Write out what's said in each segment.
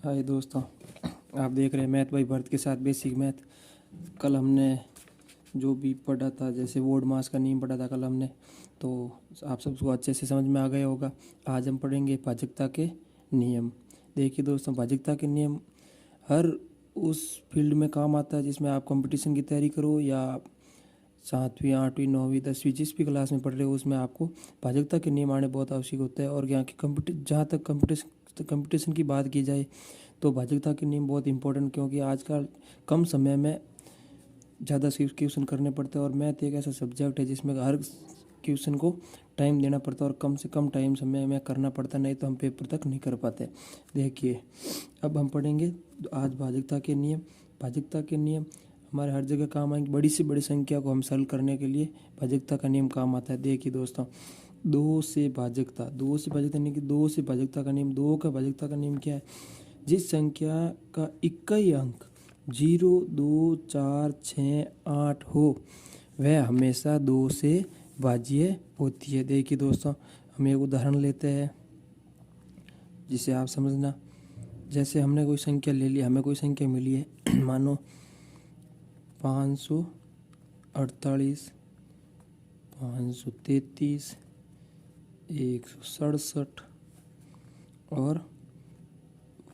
हाय दोस्तों, आप देख रहे हैं मैथ बाई भरत के साथ बेसिक मैथ। कल हमने जो भी पढ़ा था, जैसे वोड मास का नियम पढ़ा था कल हमने, तो आप सबको अच्छे से समझ में आ गया होगा। आज हम पढ़ेंगे भाजकता के नियम। देखिए दोस्तों, भाजकता के नियम हर उस फील्ड में काम आता है जिसमें आप कंपटीशन की तैयारी करो या 7वीं 8वीं 9वीं 10वीं जिस भी क्लास में पढ़ रहे हो, उसमें आपको भाजकता के नियम आने बहुत आवश्यक होता है। और यहाँ की जहाँ तक कंपटीशन की बात की जाए तो भाजकता के नियम बहुत इंपॉर्टेंट, क्योंकि आजकल कम समय में ज़्यादा क्वेश्चन करने पड़ते हैं। और मैथ एक ऐसा सब्जेक्ट है जिसमें हर क्वेश्चन को टाइम देना पड़ता है और कम से कम टाइम समय में करना पड़ता, नहीं तो हम पेपर तक नहीं कर पाते। देखिए, अब हम पढ़ेंगे आज भाजकता के नियम। भाजकता के नियम हमारे हर जगह काम आएंगे। बड़ी से बड़ी संख्या को हम सॉल्व करने के लिए भाजकता का नियम काम आता है। देखिए दोस्तों, दो से भाजकता यानी कि दो से भाजकता का नियम, दो का भाजकता का नियम क्या है? जिस संख्या का इक्कई अंक 0 2 4 6 8 हो, वह हमेशा 2 से भाज्य होती है। देखिए दोस्तों, हम एक उदाहरण लेते हैं जिसे आप समझना। जैसे हमने कोई संख्या ले ली, हमें कोई संख्या मिली है मानो 548, 533, 167 और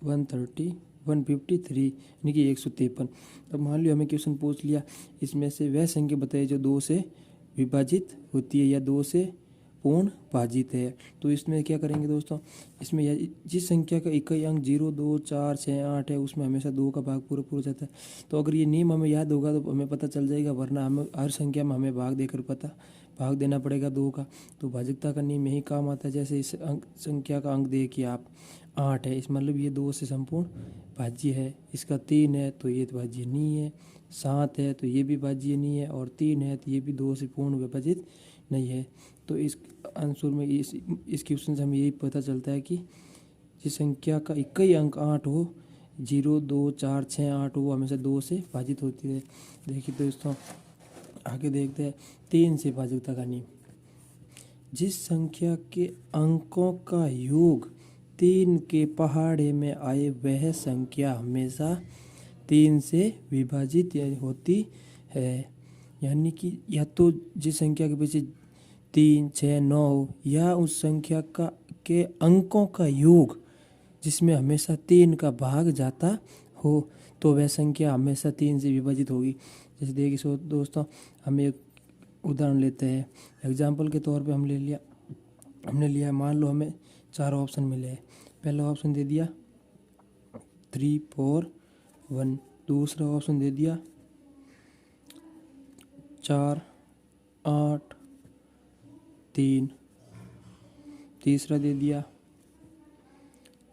153 यानी कि 153। अब मान लो हमें क्वेश्चन पूछ लिया, इसमें से वह संख्या बताइए जो 2 से विभाजित होती है या 2 से पूर्ण भाजित है। तो इसमें क्या करेंगे दोस्तों, इसमें जिस संख्या का इकाई अंक 0 2 4 6 8 है, उसमें हमेशा 2 का भाग पूरा पूरा जाता है। तो अगर ये नियम हमें याद होगा तो हमें पता चल जाएगा, वरना हमें हर संख्या में हमें भाग देना पड़ेगा 2 का। तो भाजकता का नियम यही काम आता है। जैसे इस संख्या का अंक देखिए आप 8 है, इस मतलब ये 2 से संपूर्ण भाज्य है। इसका 3 है तो ये भाज्य नहीं है, 7 है तो ये भी भाज्य नहीं है, और 3 है तो ये भी 2 से पूर्ण विभाजित नहीं है। तो इस आंसर में इस क्वेश्चन से हमें यही पता चलता है कि जिस संख्या का इक्कई अंक 8 हो, 0 2 4 6 8 हो, हमेशा 2 से भाजित होती है। देखिए दोस्तों, आगे देखते हैं 3 से भाजकता का नियम। जिस संख्या के अंकों का योग 3 के पहाड़े में आए, वह संख्या हमेशा 3 से विभाजित होती है। यानी कि या तो जिस संख्या के पीछे 3 6 9 हो, या उस संख्या के अंकों का योग जिसमें हमेशा 3 का भाग जाता हो, तो वह संख्या हमेशा 3 से विभाजित होगी। जैसे देखिए दोस्तों, हम एक उदाहरण लेते हैं। एग्जाम्पल के तौर पे हमने लिया मान लो हमें 4 ऑप्शन मिले हैं। पहला ऑप्शन दे दिया 3 4 1, दूसरा ऑप्शन दे दिया 4 8 3, तीसरा दे दिया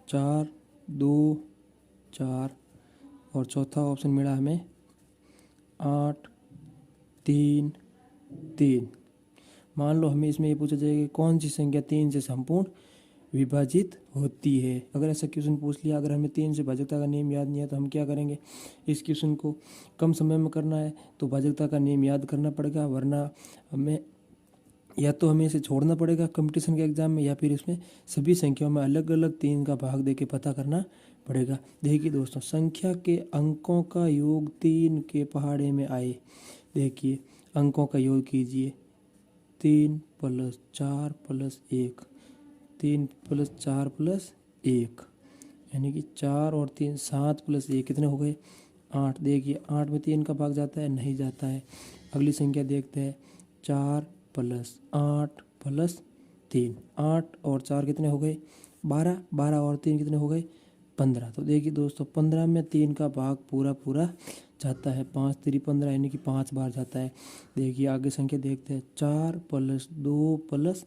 4 2 4, और चौथा ऑप्शन मिला हमें 8 3 3। मान लो हमें इसमें ये पूछा जाएगा कि कौन सी संख्या 3 से संपूर्ण विभाजित होती है। अगर ऐसा क्वेश्चन पूछ लिया, अगर हमें 3 से भाजकता का नियम याद नहीं है, तो हम क्या करेंगे, इस क्वेश्चन को कम समय में करना है तो भाजकता का नियम याद करना पड़ेगा, वरना हमें या तो हमें इसे छोड़ना पड़ेगा कंपटीशन के एग्जाम में, या फिर इसमें सभी संख्याओं में अलग अलग 3 का भाग देके पता करना पड़ेगा। देखिए दोस्तों, संख्या के अंकों का योग 3 के पहाड़े में आए। देखिए, अंकों का योग कीजिए, 3 + 4 + 1, 3 + 4 + 1, यानी कि 4 और 3 7 + 1 कितने हो गए, 8। देखिए 8 में 3 का भाग जाता है, नहीं जाता है। अगली संख्या देखते हैं, 4 + 8 + 3, 8 और 4 कितने हो गए, 12, 12 और 3 कितने हो गए, 15। तो देखिए दोस्तों, 15 में 3 का भाग पूरा पूरा जाता है, 5 3 15 यानी कि 5 बार जाता है। देखिए आगे संख्या देखते हैं, 4 + 2 +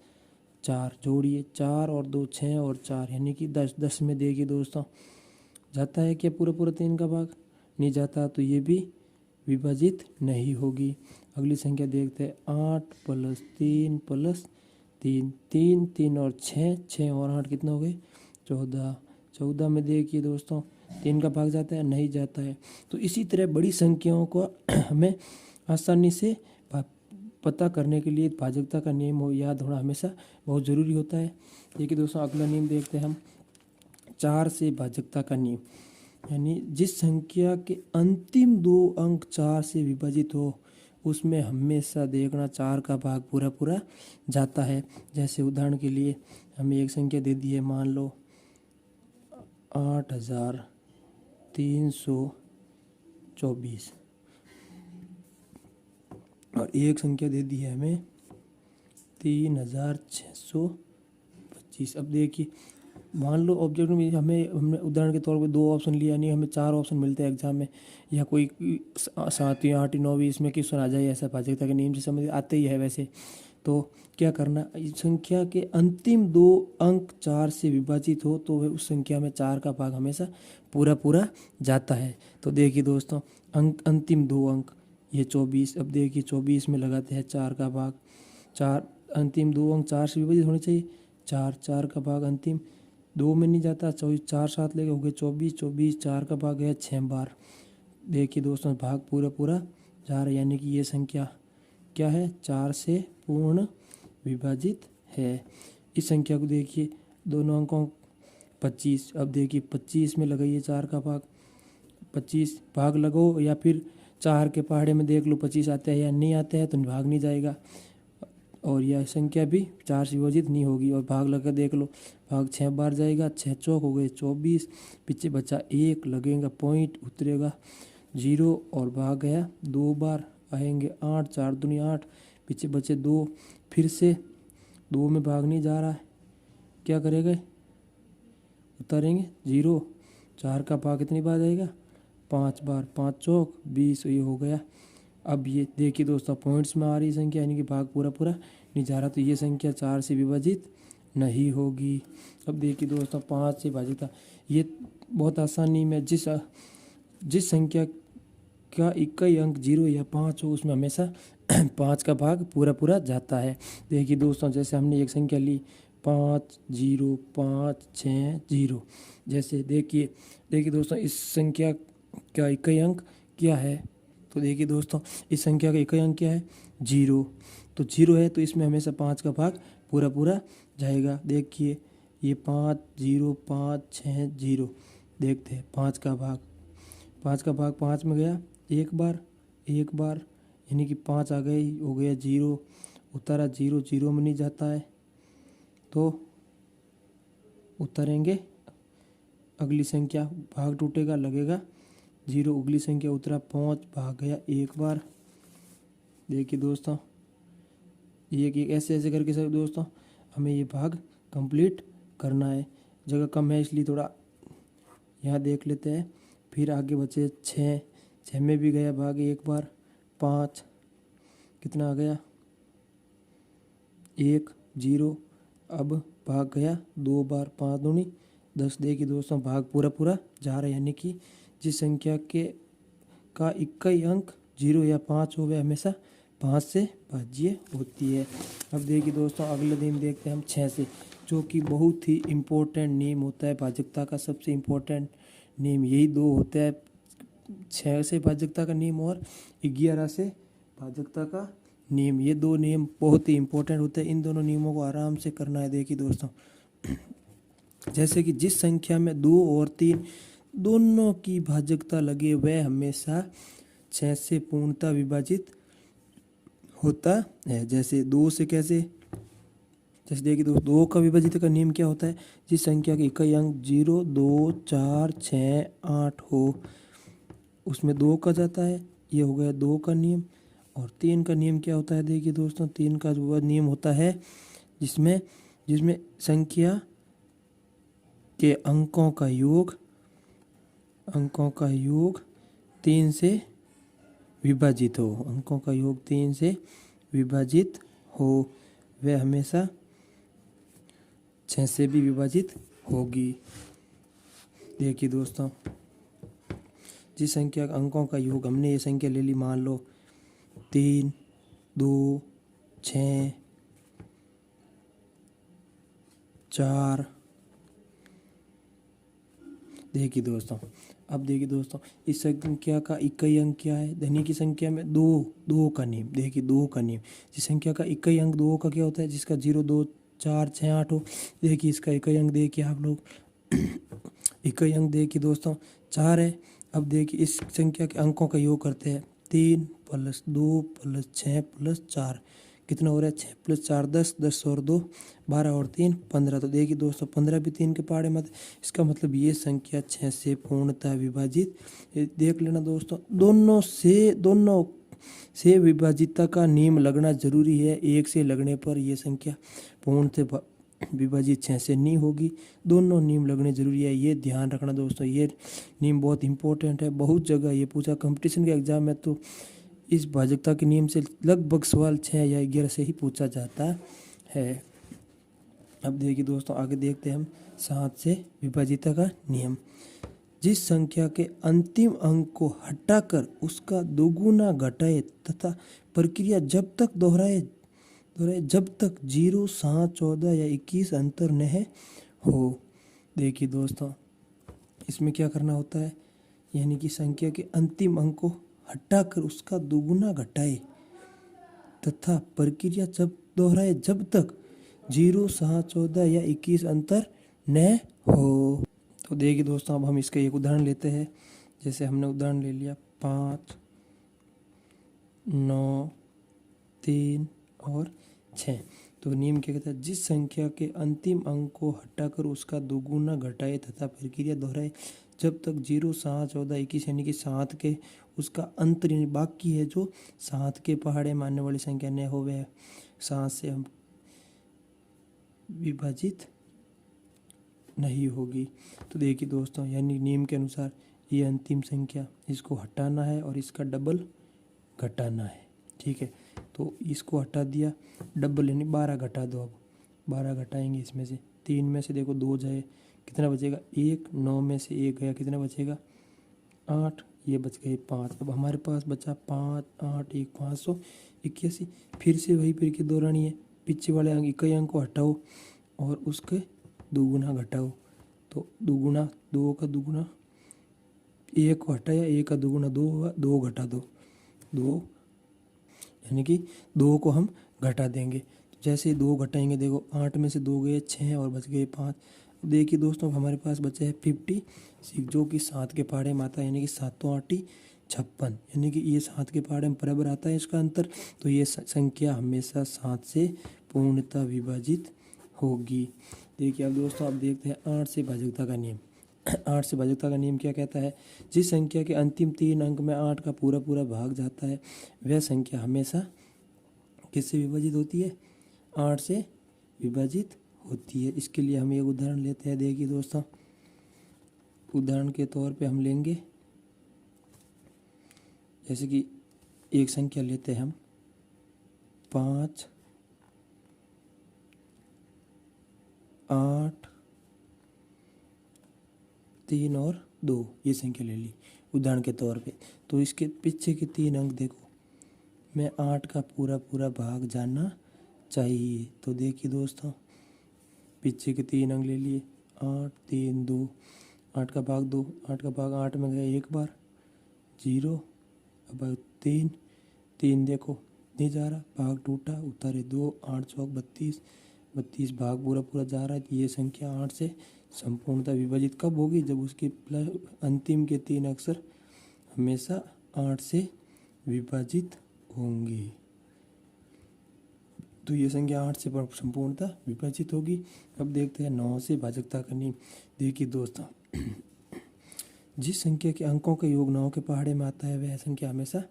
4, जोड़िए 4 और 2 6 और 4 यानी कि 10। 10 में देखिए दोस्तों, जाता है क्या पूरा पूरा 3 का भाग, नहीं जाता, तो ये भी विभाजित नहीं होगी। अगली संख्या देखते हैं, 8 + 3 + 3, 3 3 और 6, 6 और 8 कितना हो गए, 14। 14 में देखिए दोस्तों, 3 का भाग जाता है, नहीं जाता है। तो इसी तरह बड़ी संख्याओं को हमें आसानी से पता करने के लिए भाजकता का नियम याद होना हमेशा बहुत ज़रूरी होता है। देखिए दोस्तों, अगला नियम देखते हैं हम, 4 से भाजकता का नियम, यानी जिस संख्या के अंतिम 2 अंक 4 से विभाजित हो उसमें हमेशा देखना 4 का भाग पूरा पूरा जाता है। जैसे उदाहरण के लिए हमें एक संख्या दे दी है, मान लो 8324 और एक संख्या दे दी है हमें 3625। अब देखिए, मान लो ऑब्जेक्ट में हमने उदाहरण के तौर पे 2 ऑप्शन लिया, यानी हमें 4 ऑप्शन मिलते हैं एग्जाम में, या कोई 7वीं 8वीं 9वीं इसमें क्वेश्चन आ जाए ऐसा भाजकता के नियम से समझ आते ही है वैसे। तो क्या करना, इस संख्या के अंतिम 2 अंक 4 से विभाजित हो तो वह उस संख्या में 4 का भाग हमेशा पूरा पूरा जाता है। तो देखिए दोस्तों, अंतिम 2 अंक ये 24। अब देखिए 24 में लगाते हैं 4 का भाग, 4 अंतिम 2 अंक 4 से विभाजित होने चाहिए, 4 का भाग अंतिम 2 में नहीं जाता, 4 साथ लेके हो गए 24, 4 का भाग गया 6 बार। देखिए दोस्तों, भाग पूरा पूरा जा रहा है, यानी कि ये संख्या क्या है, 4 से पूर्ण विभाजित है। इस संख्या को देखिए, दोनों अंकों 25। अब देखिए 25 में लगाइए 4 का भाग, 25 भाग लगो, या फिर 4 के पहाड़े में देख लो 25 आते हैं या नहीं आते हैं, तो भाग नहीं जाएगा और यह संख्या भी 4 से विभाजित नहीं होगी। और भाग लगा देख लो, भाग 6 बार जाएगा, 6 चौक हो गए 24, पीछे बचा 1, लगेगा पॉइंट, उतरेगा 0 और भाग गया 2 बार, आएंगे 8, 4 दूनी 8, पीछे बचे 2, फिर से 2 में भाग नहीं जा रहा है, क्या करेगा, उतारेंगे 0, 4 का भाग कितनी बार जाएगा, 5 बार, 5 चौक 20, ये हो गया। अब ये देखिए दोस्तों, पॉइंट्स में आ रही संख्या, यानी कि भाग पूरा पूरा नहीं जा रहा, तो ये संख्या 4 से विभाजित नहीं होगी। अब देखिए दोस्तों, 5 से विभाजित, ये बहुत आसान नियम है, जिस संख्या का इक्कीय अंक 0 या 5 हो उसमें हमेशा 5 का भाग पूरा पूरा जाता है। देखिए दोस्तों, जैसे हमने एक संख्या ली 5056, जैसे देखिए दोस्तों, इस संख्या का इक्कीय अंक क्या है, तो देखिए दोस्तों, इस संख्या का इक्कीय अंक क्या है, 0, तो 0 है तो इसमें हमेशा 5 का भाग पूरा पूरा जाएगा। देखिए ये 5056, देखते हैं 5 का भाग 5 में गया एक बार, यानी कि 5 आ गए, हो गया 0, उतारा 0, 0 में नहीं जाता है तो उतारेंगे अगली संख्या, भाग टूटेगा, लगेगा 0, अगली संख्या उतरा 5, भाग गया एक बार। देखिए दोस्तों, ये ऐसे ऐसे करके सब दोस्तों हमें ये भाग कंप्लीट करना है। जगह कम है इसलिए थोड़ा यहाँ देख लेते हैं। फिर आगे बचे 6 में भी गया भाग एक बार, 5 कितना आ गया, 1, 0, अब भाग गया 2 बार, 5 दूनी 10। देखिए दोस्तों, भाग पूरा पूरा जा रहा है, यानी कि जिस संख्या का इक्कीय अंक 0 या 5 हो वह हमेशा 5 से भाज्य होती है। अब देखिए दोस्तों, अगले दिन देखते हैं हम 6 से, जो कि बहुत ही इम्पोर्टेंट नियम होता है भाजकता का। सबसे इम्पोर्टेंट नियम यही 2 होता है, 6 से भाजकता का नियम और 11 से भाजकता का नियम। ये 2 नियम बहुत ही इम्पोर्टेंट होते हैं, इन दोनों नियमों को आराम से करना है। देखिए दोस्तों, जैसे कि जिस संख्या में 2 और 3 दोनों की भाजकता लगे वह हमेशा 6 से पूर्णतः विभाजित होता है। जैसे 2 से कैसे, जैसे देखिए दोस्तों, 2 का विभाजित का नियम क्या होता है, जिस संख्या के इक्कीय अंक 0, 2, 4, 6, 8 हो उसमें 2 का जाता है, ये हो गया 2 का नियम। और 3 का नियम क्या होता है, देखिए दोस्तों, 3 का जो नियम होता है जिसमें संख्या के अंकों का योग 3 से विभाजित हो, अंकों का योग 3 से विभाजित हो, वह हमेशा 6 से भी विभाजित होगी। देखिए दोस्तों, जिस संख्या अंकों का योग, हमने ये संख्या ले ली, मान लो 3, 2, 6, 4। देखिए दोस्तों, अब देखिए दोस्तों, इस संख्या का इक्कीय अंक क्या है, धनी की संख्या में 2 का नियम। देखिए 2 का नियम, जिस संख्या का इक्कीय अंक 2 का क्या होता है, जिसका 0, 2, 4, 6, 8 हो। देखिए इसका इक्कीय अंक देखिए आप लोग इकाई अंक देखिए दोस्तों 4 है। अब देखिए इस संख्या के अंकों का योग करते हैं। 3 + 2 + 6 + 4 कितना हो रहा है? 6 + 4 10, 10 और 2 12 और 3 15। तो देखिए दोस्तों 15 भी 3 के पहाड़े मत, इसका मतलब ये संख्या 6 से पूर्णतः विभाजित। ये देख लेना दोस्तों, दोनों से विभाजितता का नियम लगना जरूरी है। एक से लगने पर यह संख्या पूर्णतः विभाजित 6 से नहीं होगी। दोनों नियम लगने जरूरी है, ये ध्यान रखना दोस्तों। ये नियम बहुत इंपॉर्टेंट है, बहुत जगह ये पूछा कंपटीशन के एग्जाम में, तो इस भाजकता के नियम से लगभग सवाल 6 या 11 से ही पूछा जाता है। अब देखिए दोस्तों आगे देखते हैं हम 7 से विभाजितता का नियम। जिस संख्या के अंतिम अंक को हटाकर उसका दोगुना घटाए तथा प्रक्रिया जब तक दोहराए जब तक 0, 7, 14 या 21 अंतर न हो। देखिए दोस्तों इसमें क्या करना होता है, यानी कि संख्या के अंतिम अंक को हटाकर उसका दोगुना घटाए तथा प्रक्रिया जब दोहराए जब तक 0, 7, 14 या 21 अंतर न हो। तो देखिए दोस्तों अब हम इसका एक उदाहरण लेते हैं। जैसे हमने उदाहरण ले लिया 5, 9, 3 और 6। तो नियम क्या कहता है, जिस संख्या के अंतिम अंक को हटाकर उसका दोगुना घटाए तथा प्रक्रिया दोहराए जब तक 0, 7, 14, 21 यानी कि 7 के उसका अंतर यानी बाकी है जो 7 के पहाड़े मानने वाली संख्या न हो, वह 7 से हम विभाजित नहीं होगी। तो देखिए दोस्तों यानी नियम के अनुसार ये अंतिम संख्या, इसको हटाना है और इसका डबल घटाना है। ठीक है, तो इसको हटा दिया, डबल यानी 12 घटा दो। अब 12 घटाएंगे, इसमें से 3 में से देखो 2 जाए, कितना बचेगा 1, 9 में से 1 गया, कितना बचेगा 8, ये बच गए 5। अब हमारे पास बचा 5, 8, 1 581। फिर से वही फिर की दौरानी है, पीछे वाले अंक इकाई अंक को हटाओ और उसके दोगुना घटाओ। तो दोगुना 2 का दोगुना 1 को हटाया, 1 का दोगुना 2 होगा, 2 घटा दो 2 यानी कि 2 को हम घटा देंगे। तो जैसे ही 2 घटाएंगे देखो 8 में से 2 गए 6 और बच गए 5। देखिए दोस्तों हमारे पास बचा है 56 जो कि 7 के पहाड़े में आता है, यानी कि 7 8 56, यानी कि ये 7 के पहाड़े में बराबर आता है इसका अंतर। तो ये संख्या हमेशा 7 से पूर्णतः विभाजित होगी। देखिए अब दोस्तों अब देखते हैं 8 से भाजकता का नियम। 8 से भाजकता का नियम क्या कहता है, जिस संख्या के अंतिम 3 अंक में 8 का पूरा पूरा भाग जाता है वह संख्या हमेशा किससे विभाजित होती है, 8 से विभाजित होती है। इसके लिए हम एक उदाहरण लेते हैं। देखिए दोस्तों उदाहरण के तौर पे हम लेंगे, जैसे कि एक संख्या लेते हैं हम 5, 8, 3 और 2, ये संख्या ले ली उदाहरण के तौर पे। तो इसके पीछे के 3 अंक देखो, मैं 8 का पूरा पूरा भाग जानना चाहिए। तो देखिए दोस्तों पीछे के 3 अंक ले लिए, 8, 3, 2, 8 का भाग 2, 8 का भाग 8 में गया एक बार 0, अब 3, 3 देखो नहीं जा रहा, भाग टूटा उतारे 2, 8 चौक 32, 32 भाग पूरा पूरा जा रहा है। तो ये संख्या 8 से संपूर्णतः विभाजित कब होगी, जब उसके प्लस अंतिम के 3 अक्षर हमेशा 8 से विभाजित होंगे। तो ये संख्या 8 से संपूर्णतः विभाजित होगी। अब देखते हैं 9 से भाजकता का नियम। देखिए दोस्तों जिस संख्या के अंकों का योग 9 के पहाड़े में आता है वह संख्या हमेशा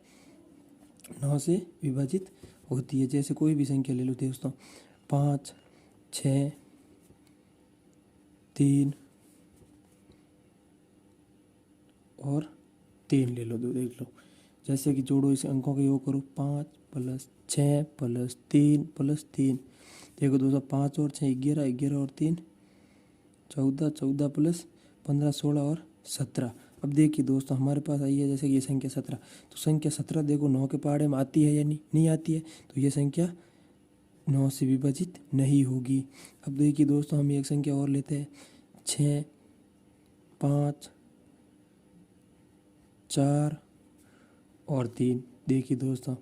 9 से विभाजित होती है। जैसे कोई भी संख्या ले लो दोस्तों, 5, 6, 3 और 3 ले लो, देख लो। जैसे कि जोड़ो इस अंकों का योग करो, 5 + 6 + 3 + 3। देखो दोस्तों 5 और 6 11, 11 और 3 14, 14 + 15 16 और 17। अब देखिए दोस्तों हमारे पास आई है जैसे कि ये संख्या 17। तो संख्या 17 देखो 9 के पहाड़े में आती है या नहीं आती है, तो ये संख्या 9 से विभाजित नहीं होगी। अब देखिए दोस्तों हम एक संख्या और लेते हैं, 6, 5, 4 और 3। देखिए दोस्तों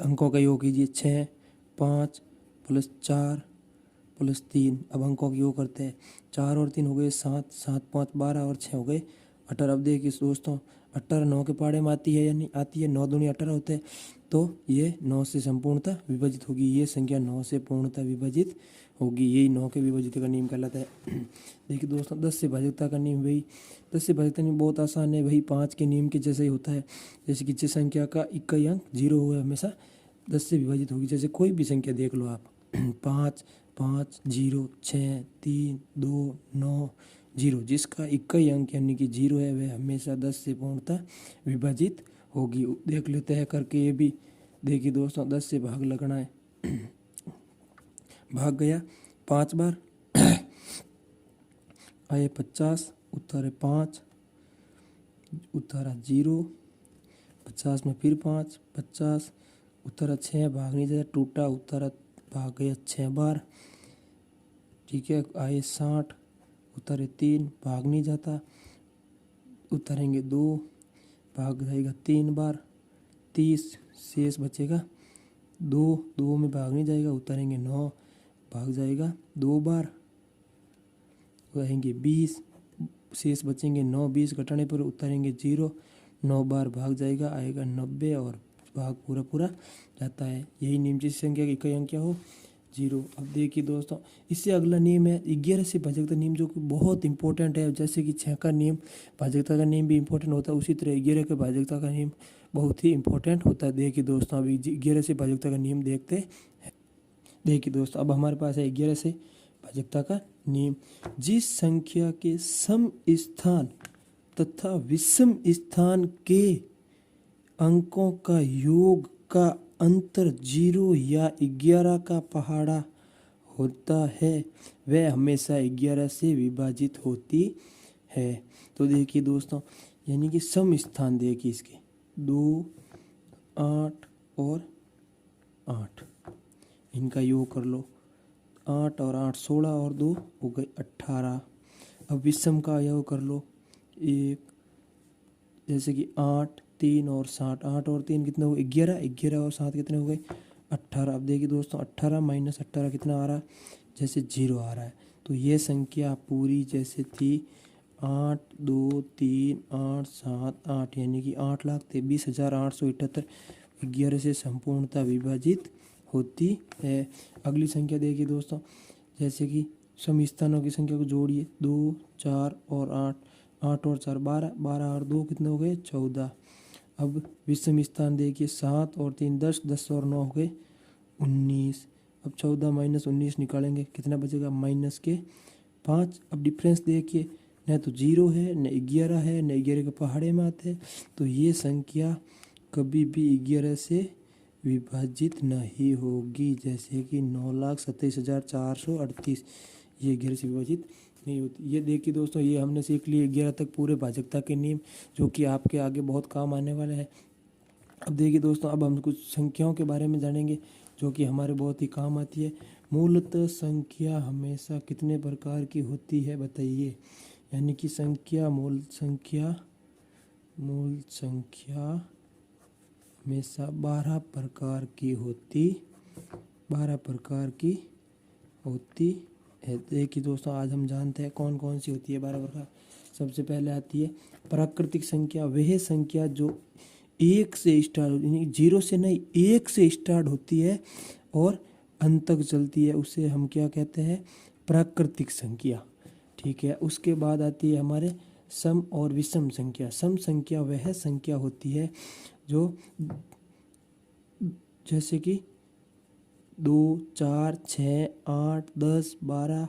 अंकों का योग कीजिए, 6, 5 + 4 प्लस 3। अब अंकों की वो करते हैं, 4 और 3 हो गए 7, 7 5 12 और 6 हो गए 18। अब देखिए दोस्तों 18 9 के पहाड़े में आती है या नहीं आती है, 9 दूनी 18 होते हैं, तो ये 9 से संपूर्णतः विभाजित होगी, ये संख्या 9 से पूर्णतः विभाजित होगी, यही 9 के विभाजित का नियम कहलाता है। देखिए दोस्तों 10 से भाजकता का नियम, वही 10 से भाजकता नियम बहुत आसान है, वही 5 के नियम के जैसे ही होता है। जैसे कि जिस संख्या का इकाई अंक 0 हुआ हमेशा 10 से विभाजित होगी, जैसे कोई भी संख्या देख लो आप 5 5 0 6 3 2 9 0, जिसका इकाई अंक यानी कि 0 है वह हमेशा 10 से पूर्णतः विभाजित होगी। देख लेते हैं करके ये भी। देखिए दोस्तों 10 से भाग लगना है, भाग गया 5 बार आए 50, उत्तर है 5, उत्तर 0, 50 में फिर 5 50, उत्तर 6, भाग नहीं जाता टूटा, उत्तर भाग गया 6 बार। ठीक है, आए 60, उत्तर है 3, भाग नहीं जाता, उतरेंगे 2, भाग जाएगा 3 बार, 30 शेष बचेगा 2, 2 में भाग नहीं जाएगा, उतरेंगे 9, भाग जाएगा 2 बार, रहेंगे 20, शेष बचेंगे 9, 20 घटाने पर उतरेंगे 0, 9 बार भाग जाएगा, आएगा 90 और भाग पूरा पूरा जाता है। यही नियम जिस संख्या की इकाई अंक क्या हो 0। अब देखिए दोस्तों इससे अगला नियम है 11 से भाजकता नियम, जो कि बहुत इंपॉर्टेंट है। जैसे कि 6 का नियम भाजकता का नियम भी इंपॉर्टेंट होता है, उसी तरह 11 का भाजकता का नियम बहुत ही इंपॉर्टेंट होता है। देखिए दोस्तों अभी 11 से भाजकता का नियम देखते हैं। देखिए दोस्तों अब हमारे पास है 11 से भाजकता का नियम। जिस संख्या के सम स्थान तथा विषम स्थान के अंकों का योग का अंतर 0 या 11 का पहाड़ा होता है वह हमेशा 11 से विभाजित होती है। तो देखिए दोस्तों यानी कि सम स्थान देखिए इसके 2 8 और 8, इनका योग कर लो, 8 और 8 16 और 2 हो गए 18। अब विषम का योग कर लो, 1 जैसे कि 8 3 और 7, 8 और 3 कितने हो गए 11, 11 और 7 कितने हो गए 18। अब देखिए दोस्तों 18 माइनस 18 कितना आ रहा है, जैसे 0 आ रहा है। तो ये संख्या पूरी जैसे थी 8 2 3 8 7 8 यानी कि 8,23,878 11 से संपूर्णतः विभाजित होती है। अगली संख्या देखिए दोस्तों, जैसे कि सम स्थानों की संख्या को जोड़िए 2 4 और 8, 8 और 4 12, 12 और 2 कितने हो गए 14। अब विषम स्थान देखिए 7 और 3 10, 10 और 9 हो गए 19। अब 14 माइनस 19 निकालेंगे कितना बचेगा माइनस के 5। अब डिफरेंस देखिए न तो 0 है न 11 है, न 11 के पहाड़े में आते हैं, तो ये संख्या कभी भी 11 से विभाजित नहीं होगी। जैसे कि 9,27,438 ये 11 से विभाजित नहीं होती। ये देखिए दोस्तों ये हमने सीख लिए 11 तक पूरे भाजकता के नियम, जो कि आपके आगे बहुत काम आने वाले हैं। अब देखिए दोस्तों अब हम कुछ संख्याओं के बारे में जानेंगे जो कि हमारे बहुत ही काम आती है। मूलतः संख्या हमेशा कितने प्रकार की होती है बताइए। यानी कि मूल संख्या हमेशा 12 प्रकार की होती है। देखिए दोस्तों आज हम जानते हैं कौन कौन सी होती है 12 प्रकार। सबसे पहले आती है प्राकृतिक संख्या, वह संख्या जो 1 से स्टार्ट यानी 0 से नहीं 1 से स्टार्ट होती है और अंत तक चलती है, उसे हम क्या कहते हैं प्राकृतिक संख्या। ठीक है, उसके बाद आती है हमारे सम और विषम संख्या। सम संख्या वह संख्या होती है जो जैसे कि 2 4 6 8 10 12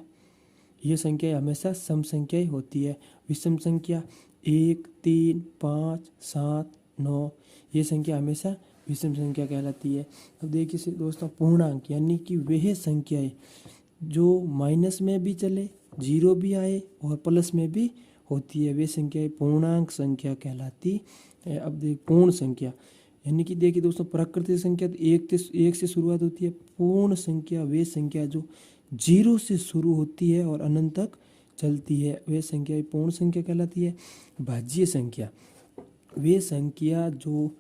ये संख्या हमेशा सम संख्या ही होती है। विषम संख्या 1 3 5 7 9 ये संख्या हमेशा विषम संख्या कहलाती है। अब देखिए दोस्तों पूर्णांक यानी कि वह संख्याएं जो माइनस में भी चले, 0 भी आए और प्लस में भी होती है, वे संख्याएं पूर्णांक संख्या कहलाती है। अब देख पूर्ण संख्या यानी कि देखिए दोस्तों प्राकृतिक संख्या तो 1 से शुरुआत होती है। पूर्ण संख्या वे संख्या जो 0 से शुरू होती है और अनंत तक चलती है, वे संख्या पूर्ण संख्या कहलाती है। भाज्य संख्या वे संख्या जो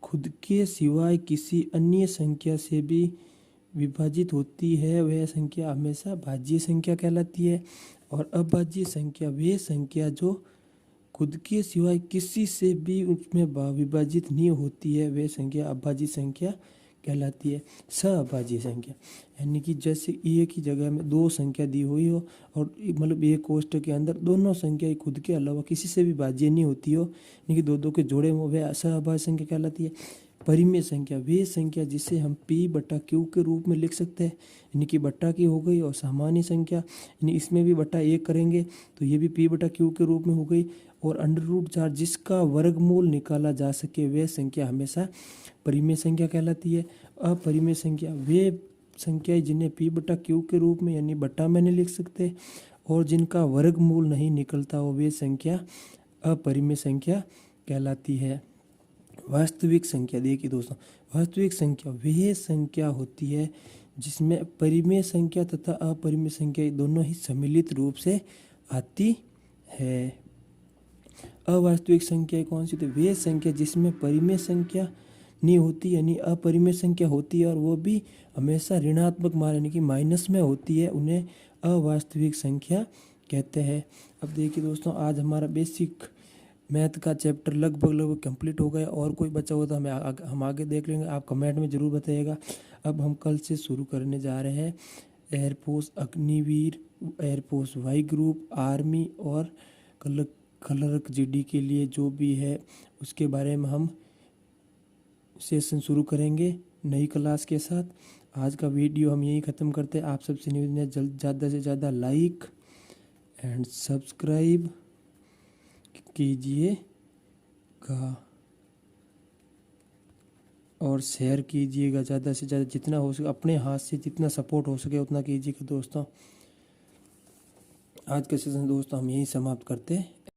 खुद के सिवाय किसी अन्य संख्या से भी विभाजित होती है वह संख्या हमेशा भाज्य संख्या कहलाती है। और अभाज्य संख्या वे संख्या जो खुद के सिवाय किसी से भी उसमें विभाजित नहीं होती है, वह संख्या अभाज्य संख्या कहलाती है। सअभाज्य संख्या यानी कि जैसे एक ही जगह में दो संख्या दी हुई हो और मतलब एक कोष्ठक के अंदर दोनों संख्याएं खुद के अलावा किसी से भी भाज्य नहीं होती हो, यानी कि दो दो के जोड़े में, वह सअभाज्य संख्या कहलाती है। परिमेय संख्या वे संख्या जिसे हम p बटा q के रूप में लिख सकते हैं, यानी कि बट्टा की हो गई। और सामान्य संख्या यानी इसमें भी बट्टा 1 करेंगे तो ये भी p बटा q के रूप में हो गई। और √4 जिसका वर्गमूल निकाला जा सके वह संख्या हमेशा परिमेय संख्या कहलाती है। अपरिमेय संख्या वे संख्याएं जिन्हें p बटा q के रूप में यानी बट्टा में नहीं लिख सकते और जिनका वर्गमूल नहीं निकलता हो, वे संख्या अपरिमेय संख्या कहलाती है। वास्तविक संख्या देखिए दोस्तों, वास्तविक संख्या वह संख्या होती है जिसमें परिमेय संख्या तथा अपरिमेय संख्या दोनों ही सम्मिलित रूप से आती है। अवास्तविक संख्या कौन सी? तो वे संख्या जिसमें परिमेय संख्या नहीं होती यानी अपरिमेय संख्या होती है और वो भी हमेशा ऋणात्मक मान यानी कि माइनस में होती है, उन्हें अवास्तविक संख्या कहते हैं। अब देखिए दोस्तों, आज हमारा बेसिक मैथ का चैप्टर लगभग कंप्लीट हो गया। और कोई बचा हुआ तो हम आगे देख लेंगे, आप कमेंट में ज़रूर बताइएगा। अब हम कल से शुरू करने जा रहे हैं air force Agniveer, air force Y group, army और क्लर्क जीडी के लिए जो भी है उसके बारे में हम सेशन शुरू करेंगे नई क्लास के साथ। आज का वीडियो हम यही ख़त्म करते हैं। आप सबसे निवेदन है ज़्यादा से ज़्यादा लाइक एंड सब्सक्राइब कीजिएगा और शेयर कीजिएगा ज़्यादा से ज़्यादा, जितना हो सके अपने हाथ से जितना सपोर्ट हो सके उतना कीजिएगा दोस्तों। आज का सेशन दोस्तों हम यही समाप्त करते हैं।